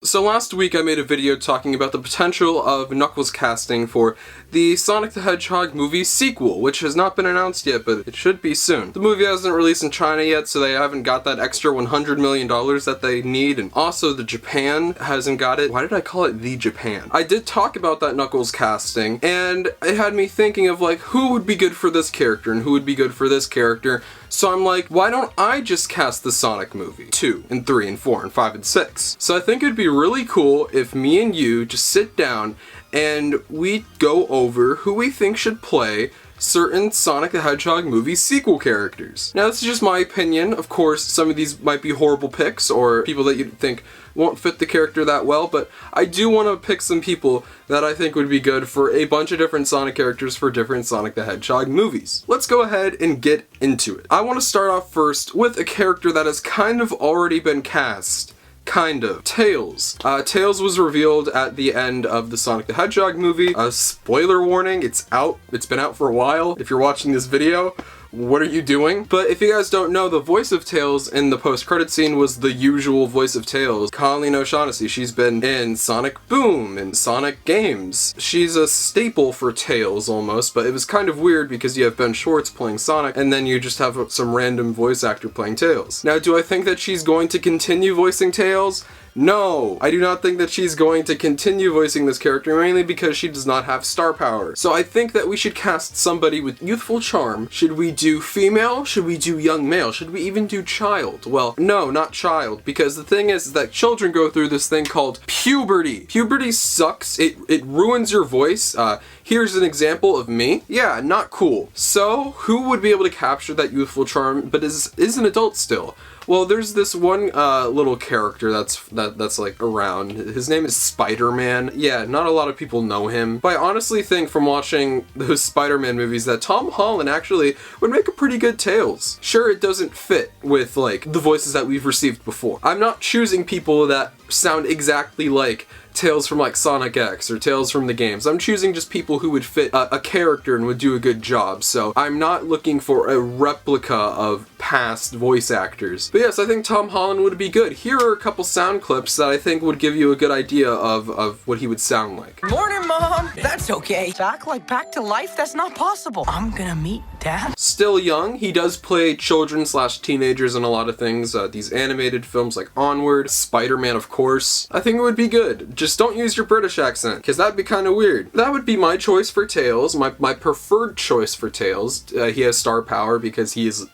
So last week I made a video talking about the potential of Knuckles casting for the Sonic the Hedgehog movie sequel, which has not been announced yet, but it should be soon. The movie hasn't released in China yet, so they haven't got that extra $100 million that they need, and also the Japan hasn't got it. Why did I call it the Japan? I did talk about that Knuckles casting, and it had me thinking of like, who would be good for this character, and who would be good for this character. So I'm like, why don't I just cast the Sonic movie? 2, and 3, and 4, and 5, and 6. So I think it'd be really cool if me and you just sit down and we go over who we think should play certain Sonic the Hedgehog movie sequel characters. Now this is just my opinion. Of course, some of these might be horrible picks or people that you think won't fit the character that well, but I do want to pick some people that I think would be good for a bunch of different Sonic characters for different Sonic the Hedgehog movies. Let's go ahead and get into it. I want to start off first with a character that has kind of already been cast. Kind of. Tails. Tails was revealed at the end of the Sonic the Hedgehog movie. Spoiler warning, it's out. It's been out for a while. If you're watching this video, what are you doing? But if you guys don't know, the voice of Tails in the post-credit scene was the usual voice of Tails, Colleen O'Shaughnessy. She's been in Sonic Boom and Sonic games. She's a staple for Tails almost, but it was kind of weird because you have Ben Schwartz playing Sonic and then you just have some random voice actor playing Tails. Now, do I think that she's going to continue voicing Tails? No, I do not think that she's going to continue voicing this character, mainly because she does not have star power. So I think that we should cast somebody with youthful charm. Should we do female? Should we do young male? Should we even do child? Well, no, not child, because the thing is that children go through this thing called puberty. Puberty sucks. It ruins your voice. Here's an example of me. Yeah, not cool. So, who would be able to capture that youthful charm, but is an adult still? Well, there's this one little character that's like around. His name is Spider-Man. Yeah, not a lot of people know him, but I honestly think from watching those Spider-Man movies that Tom Holland actually would make a pretty good Tails. Sure, it doesn't fit with like the voices that we've received before. I'm not choosing people that sound exactly like Tails from like Sonic X or Tails from the games. I'm choosing just people who would fit a character and would do a good job. So I'm not looking for a replica of past voice actors. But yes, I think Tom Holland would be good. Here are a couple sound clips that I think would give you a good idea of what he would sound like. Morning, Mom! That's okay. Back to life? That's not possible. I'm gonna meet Dad. Still young, he does play children/teenagers in a lot of things. These animated films like Onward, Spider-Man of course. I think it would be good. Just don't use your British accent, because that'd be kind of weird. That would be my choice for Tails, my preferred choice for Tails. He has star power because he's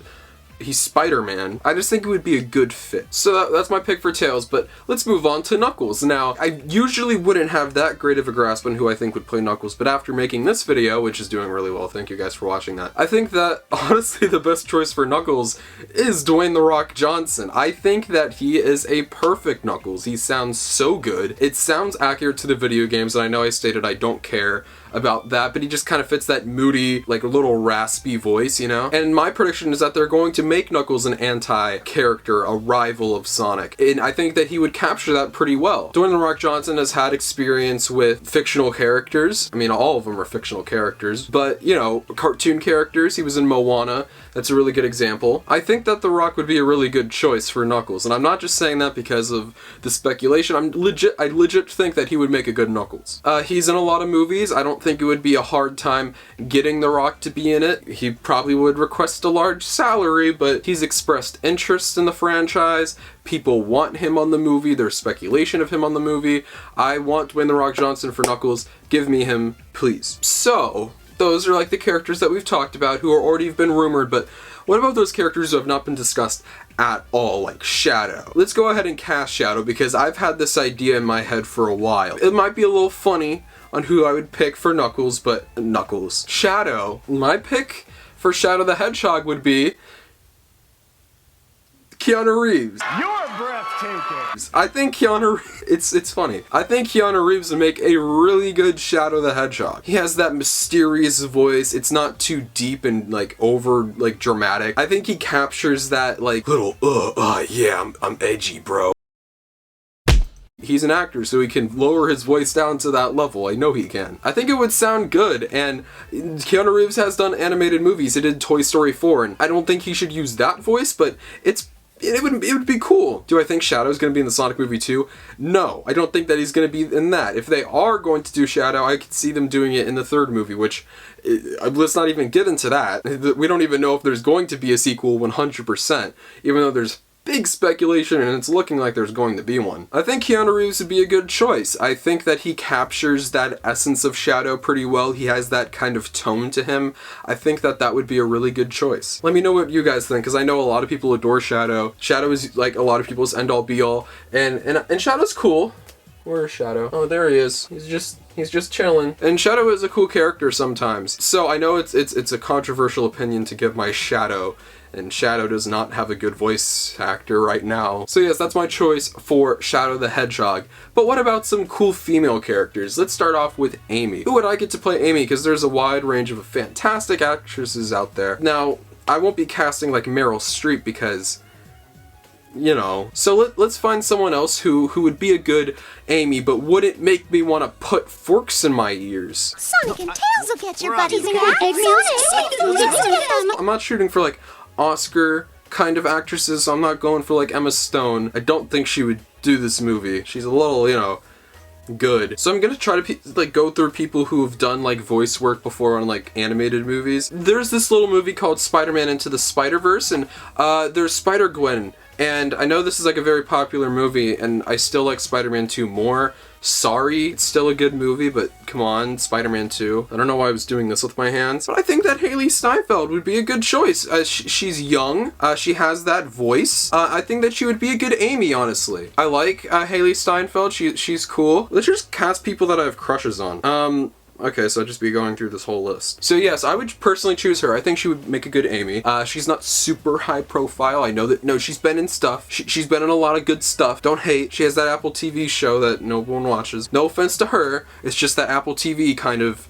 Spider-Man. I just think it would be a good fit. So that's my pick for Tails, but let's move on to Knuckles. Now, I usually wouldn't have that great of a grasp on who I think would play Knuckles, but after making this video, which is doing really well, thank you guys for watching that, I think that, honestly, the best choice for Knuckles is Dwayne "The Rock" Johnson. I think that he is a perfect Knuckles. He sounds so good. It sounds accurate to the video games, and I know I stated I don't care about that, but he just kind of fits that moody, like a little raspy voice, you know? And my prediction is that they're going to make Knuckles an anti-character, a rival of Sonic, and I think that he would capture that pretty well. Dwayne "The Rock" Johnson has had experience with fictional characters. I mean, all of them are fictional characters, but, you know, cartoon characters. He was in Moana. That's a really good example. I think that The Rock would be a really good choice for Knuckles, and I'm not just saying that because of the speculation. I legit think that he would make a good Knuckles. He's in a lot of movies. I don't think it would be a hard time getting The Rock to be in it. He probably would request a large salary, but he's expressed interest in the franchise. People want him on the movie. There's speculation of him on the movie. I want Dwayne "The Rock" Johnson for Knuckles. Give me him, please. So, those are like the characters that we've talked about who are already been rumored, but what about those characters who have not been discussed at all, like Shadow? Let's go ahead and cast Shadow because I've had this idea in my head for a while. It might be a little funny on who I would pick for Knuckles, but Shadow. My pick for Shadow the Hedgehog would be Keanu Reeves. You're breathtaking. I think Keanu, it's funny. I think Keanu Reeves would make a really good Shadow the Hedgehog. He has that mysterious voice. It's not too deep and like over like dramatic. I think he captures that like little yeah, I'm edgy, bro. He's an actor, so he can lower his voice down to that level. I know he can. I think it would sound good, and Keanu Reeves has done animated movies. He did Toy Story 4, and I don't think he should use that voice, but it's it would be cool. Do I think Shadow's going to be in the Sonic movie too? No, I don't think that he's going to be in that. If they are going to do Shadow, I could see them doing it in the third movie, which, let's not even get into that. We don't even know if there's going to be a sequel 100%, even though there's big speculation and it's looking like there's going to be one. I think Keanu Reeves would be a good choice. I think that he captures that essence of Shadow pretty well. He has that kind of tone to him. I think that that would be a really good choice. Let me know what you guys think, because I know a lot of people adore Shadow. Shadow is like a lot of people's end all be all, and Shadow's cool. Where's Shadow? Oh, there he is. He's just chilling. And Shadow is a cool character sometimes. So I know it's a controversial opinion to give my Shadow, and Shadow does not have a good voice actor right now. So yes, that's my choice for Shadow the Hedgehog. But what about some cool female characters? Let's start off with Amy. Who would I get to play Amy? Because there's a wide range of fantastic actresses out there. Now, I won't be casting like Meryl Streep because, you know. So let's find someone else who would be a good Amy, but wouldn't make me want to put forks in my ears. Sonic and Tails will get your buddies in Sonic! I'm not shooting for like Oscar kind of actresses, so I'm not going for like Emma Stone. I don't think she would do this movie. She's a little, you know, good. So I'm gonna try to like go through people who have done like voice work before on like animated movies. There's this little movie called Spider-Man Into the Spider-Verse, and there's Spider-Gwen. And I know this is like a very popular movie, and I still like Spider-Man 2 more. Sorry, it's still a good movie, but come on, Spider-Man 2. I don't know why I was doing this with my hands, but I think that Haley Steinfeld would be a good choice. She's young, she has that voice. I think that she would be a good Amy, honestly. I like Haley Steinfeld, she's cool. Let's just cast people that I have crushes on. Okay, so I'd just be going through this whole list. So yes, I would personally choose her. I think she would make a good Amy. She's not super high profile. I know that, no, she's been in stuff. She's been in a lot of good stuff. Don't hate. She has that Apple TV show that no one watches. No offense to her. It's just that Apple TV kind of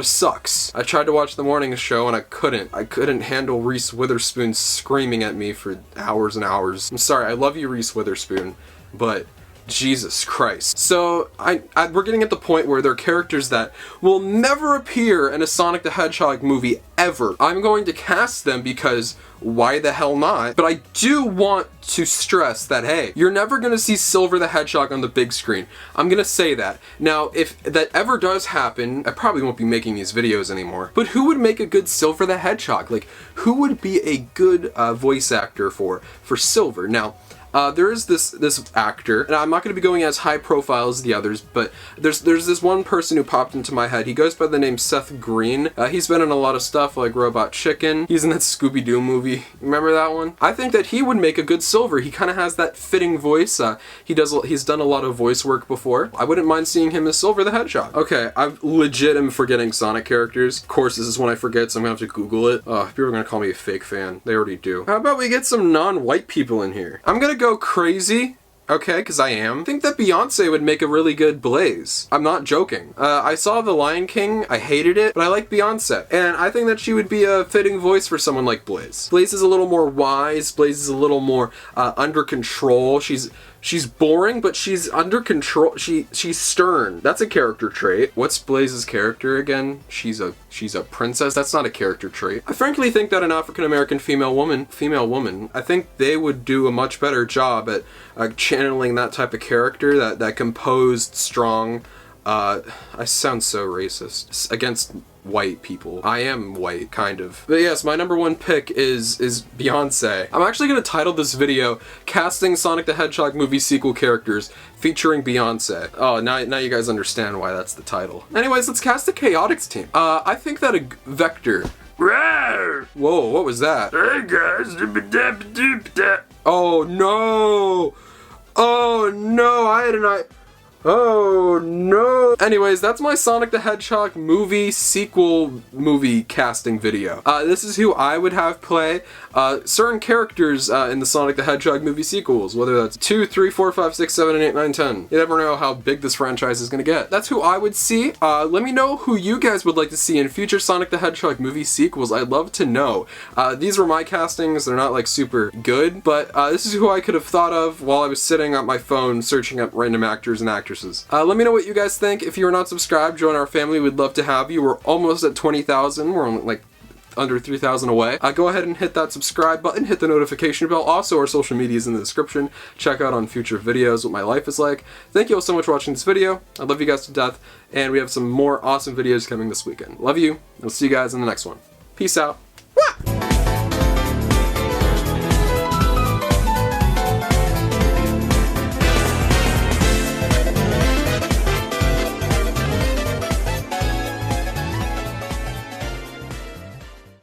sucks. I tried to watch the morning show and I couldn't handle Reese Witherspoon screaming at me for hours and hours. I'm sorry, I love you, Reese Witherspoon, but Jesus Christ. So we're getting at the point where there are characters that will never appear in a Sonic the Hedgehog movie ever. I'm going to cast them because why the hell not? But I do want to stress that, hey, you're never going to see Silver the Hedgehog on the big screen. I'm going to say that. Now, if that ever does happen, I probably won't be making these videos anymore. But who would make a good Silver the Hedgehog? Like, who would be a good voice actor for Silver? Now, there is this actor, and I'm not going to be going as high profile as the others, but there's this one person who popped into my head. He goes by the name Seth Green. He's been in a lot of stuff like Robot Chicken. He's in that Scooby-Doo movie. Remember that one? I think that he would make a good Silver. He kind of has that fitting voice. He's done a lot of voice work before. I wouldn't mind seeing him as Silver the Hedgehog. Okay, I legit am forgetting Sonic characters. Of course, this is when I forget, so I'm going to have to Google it. People are going to call me a fake fan. They already do. How about we get some non-white people in here? I'm going to go crazy, okay, because I am. I think that Beyoncé would make a really good Blaze. I'm not joking. I saw The Lion King, I hated it, but I like Beyoncé. And I think that she would be a fitting voice for someone like Blaze. Blaze is a little more wise, Blaze is a little more under control. She's boring, but she's under control. She's stern. That's a character trait. What's Blaze's character again? She's a princess. That's not a character trait. I frankly think that an African-American female woman, I think they would do a much better job at channeling that type of character, that composed, strong. I sound so racist against white people. I am white, kind of. But yes, my number one pick is Beyoncé. I'm actually going to title this video Casting Sonic the Hedgehog Movie Sequel Characters featuring Beyoncé. Oh, now you guys understand why that's the title. Anyways, let's cast the Chaotix team. I think that a Vector. Whoa, what was that? Hey guys. Oh no! Oh no, oh no! Anyways, that's my Sonic the Hedgehog movie sequel movie casting video. This is who I would have play certain characters in the Sonic the Hedgehog movie sequels, whether that's 2, 3, 4, 5, 6, 7, and 8, 9, 10. You never know how big this franchise is gonna get. That's who I would see. Let me know who you guys would like to see in future Sonic the Hedgehog movie sequels. I'd love to know. These were my castings. They're not like super good, but this is who I could have thought of while I was sitting on my phone searching up random actors and actresses. Let me know what you guys think. If you are not subscribed, join our family. We'd love to have you. We're almost at 20,000. We're only like under 3,000 away. Go ahead and hit that subscribe button, hit the notification bell. Also, our social media is in the description. Check out on future videos what my life is like. Thank you all so much for watching this video. I love you guys to death, and we have some more awesome videos coming this weekend. Love you, and I'll see you guys in the next one. Peace out. Wah!